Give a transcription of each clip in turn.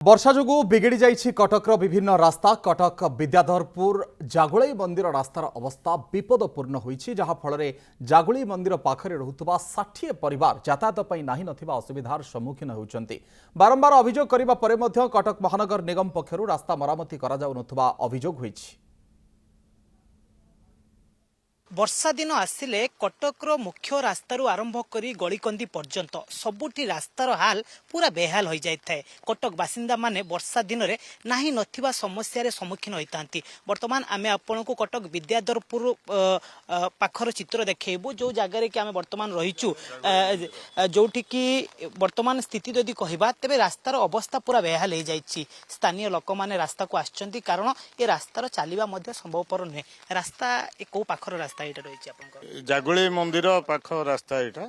वर्षा जोगु बिगड़ी जाइछि कटकर विभिन्न रास्ता। कटक विद्याधरपुर जागुलाई मंदिर रास्तार अवस्था विपदपूर्ण होइछि, जहा फल जागुलाई मंदिर पाखरे रहुतबा 60 परिवार यातायात पई नाही नथिबा असुविधार सम्मुखीन होउछन्ति। बारंबार अभियोग करिबा परे मध्य कटक महानगर निगम पक्षरु रास्ता मरामती करा जाउ नथुबा अभियोग होइछि। वर्षा दिन आसिले कटकर मुख्य रास्तारू आरंभ करी गलीकंदी पर्यंत सबुठी रास्तार हाल पूरा बेहाल हो जाए। कटक बासिंदा माने वर्षा दिन में नाही नथिबा समस्या रे सम्मुखीन होइतांती। वर्तमान आमे आपण को कटक विद्याधरपुर पाखर चित्र देखैबु, जो जगार कि आमे वर्तमान रहीचु, जोठी कि वर्तमान स्थिति जदि कहबा तेबे रास्तार अवस्था पूरा बेहाल हो जाइछि। स्थानीय लोक माने रास्ता को आछंती, कारण ए रास्तार चलिबा मध्ये संभवपर नुहे। रास्ता को पाखर रास्ता जागुली मंदिर पाख रास्ता यहाँ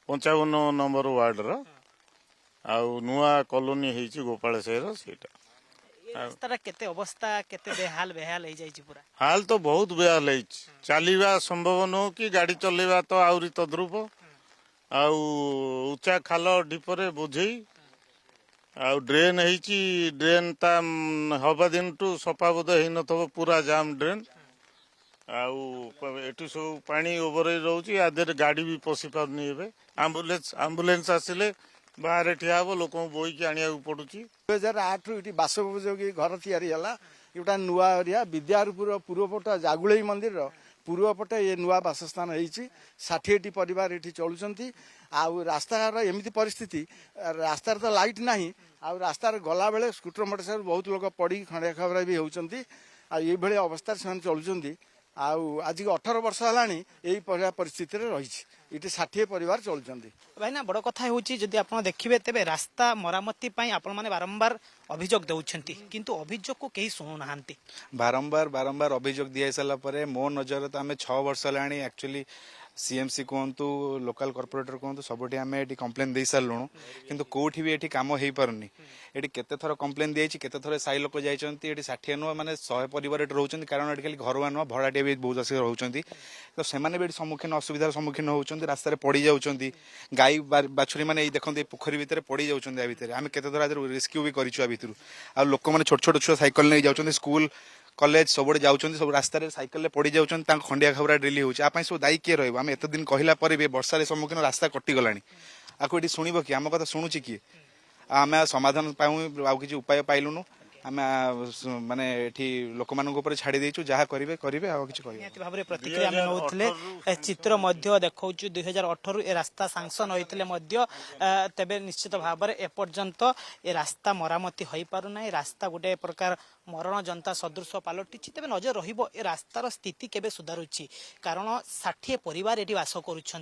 55 नंबर वार्ड नुआ कॉलोनी है गोपाल शहर से रास्ता केते अवस्था केते बेहाल बेहाल हो जाई पूरा। हाल तो बहुत बेहाल है, चलवा संभव न कि गाड़ी चलेबा तो आउरी तद्रुप उच्चा खाल ढीपरे बोझई ड्रेन है। ड्रेन ता हवा दिन टू सफा बोध हो न पूरा जाम ड्रेन एटू सब पानी ओवर रोचे। आधे गाड़ी भी पशि पारनी। आम्बुलेंस आसिले बाहर ठिया हम लोक बोईकी आने पड़ू। 2008 रु बासोपयोगी घर या गोटा नुआ एरिया विद्याधरपुर पूर्वपट जागुलाई मंदिर पूर्वपटे ये नुआ बासस्थान होती 60 परिवार ये चलुंट। रास्तार एमती परिस्थिति रास्तार तो लाइट ना रास्तार गला बेले स्कूटर मोटरसाइकेल बहुत लोग पड़ी खंडिया खबरा भी होती। ये अवस्था से चलुंट। आज 18 वर्ष है परिस्थिति रही 60 परिवार चलुंट। भाई ना बड़ कथा होदी आप देखिए तेरे रास्ता मरामती आपण मैंने बारंबार अभियोग दौरान किंतु अभियोग को कहीं शुणुना। बारंबार अभियोग दिया सारापर मो नजर तो आम 6 वर्ष है एक्चुअली सीएमसी कहतु लोकल कॉर्पोरेटर कहतु सबुठी आम ये कम्प्लेन दे सारूँ, किंतु कौटी भी ये कम हो पारनी। ये केते थर कम्प्लेन दी केते थर साई लोक जाइए 60 नुह माने 100 परिवार रोचे, कारण ये खाली घर नुह भड़ाटिया भी बहुत आसिक रोचे। तो से सम्मुखीन असुविधार सम्मुखीन होती, रास्तार पड़ जाऊँच। गाई बाछुरी मैंने देखते पोखरी भितर पड़ जाऊँच। भितर आम केते थर रेस्क्यू भी करूँ। भितर आ लोक मैंने छोट छोट छुआ साइकेल नहीं जाऊँच, स्कूल कॉलेज सब जाऊँच, सब रास्तार साइकेल पड़ जाऊँच। खंडिया खबरा डेली होती सब दायी किए रही। एत दिन कहला वर्षा सम्मुखीन रास्ता कटिगला आपको ये शुणव कि आम कथा शुणुची किए। आम समाधान पाऊँ आ कि उपाय पाइलुनु। आम माने लोक मान छाड़ी देचु, जहाँ करेंगे करेंगे भाव में प्रतिक्रिया नौले चित्र देखा 2018 ए रास्ता सांसन होते तेबे निश्चित भाव में एपर्यंत ए रास्ता मरामती हो पारना। रास्ता गोटे प्रकार मरण जनता सदृश पलटि। तेज नजर रे रास्तार स्थिति केबे सुधारुची, कारण 60 परिवार ये बास करुँच।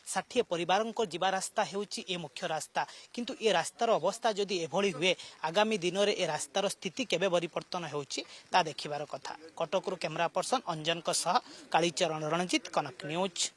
60 परिवार जीवा रास्ता होउची ए मुख्य रास्ता, किंतु ए रास्तार अवस्था जदि एभली हुए आगामी दिन में ए रास्तार स्थिति केबे परिवर्तन होउची ता देखिबार कथा। कटकरू कैमरा पर्सन अंजन कालीचरण रणजित, कनक न्यूज।